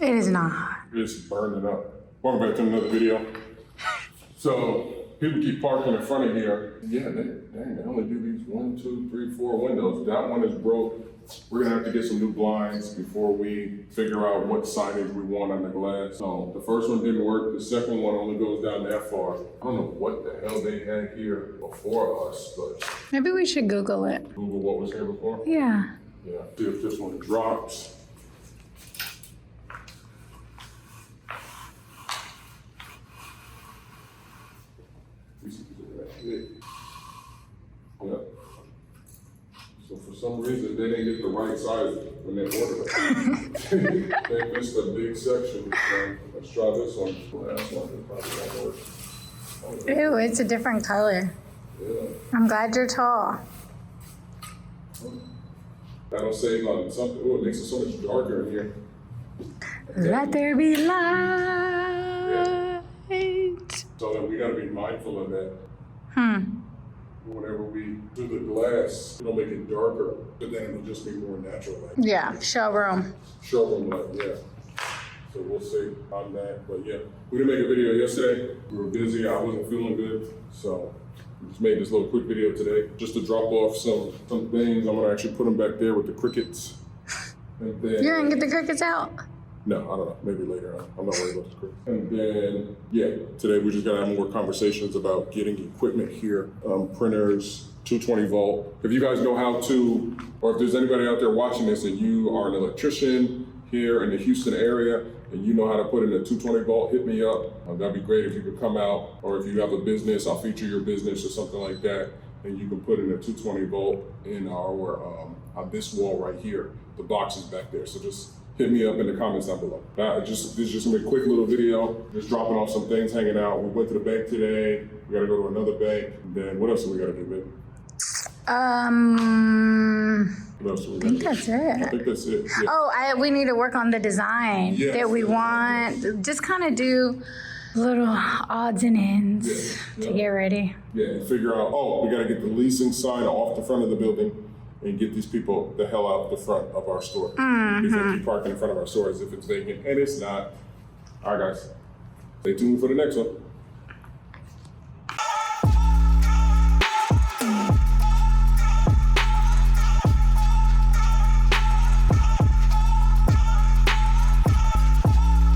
It is not. It's burning up. Welcome back to another video. So people keep parking in front of here. Yeah, they only do these 1, 2, 3, 4 windows. That one is broke. We're gonna have to get some new blinds before we figure out what signage we want on the glass. So the first one didn't work. The second one only goes down that far. I don't know what the hell they had here before us, but Maybe we should Google it. Google what was here before. Yeah. Yeah, see if this one drops. Yeah. So for some reason, they didn't get the right size when they ordered it. They missed a big section. So let's try this one. Last one is probably gonna work. Ew, it's a different color. Yeah. I'm glad you're tall. That'll save on something. Oh, it makes it so much darker in here. Let there be light. So then we gotta be mindful of that. Whenever we do the glass, it'll make it darker, but then it'll just be more natural light. Yeah, showroom. Showroom light, yeah. So we'll see on that. But yeah, we didn't make a video yesterday. We were busy. I wasn't feeling good. So we just made this little quick video today just to drop off some things. I'm gonna actually put them back there with the crickets. And then, You're gonna get the crickets out? no, I don't know. Maybe later on. I'm not worried about the crickets. And then, yeah, today we're just gonna have more conversations about getting equipment here. Printers, 220 volt. If you guys know how to, or if there's anybody out there watching this and you are an electrician here in the Houston area and you know how to put in a 220 volt, hit me up. That'd be great if you could come out, or if you have a business, I'll feature your business or something like that, and you can put in a 220 volt in our on this wall right here. The box is back there, so just hit me up in the comments down below. This is just gonna be a quick little video, just dropping off some things, hanging out. We went to the bank today. We gotta go to another bank. And then what else do we gotta do, baby? What else do we I gotta think do? that's I it. think that's it. Yeah. Oh, we need to work on the design Yes. that we want. Just kind of do little odds and ends to get ready. Yeah, and figure out, we gotta get the leasing sign off the front of the building and get these people the hell out the front of our store. Because they keep parking in front of our store as if it's vacant, and it's not. All right, guys, stay tuned for the next one.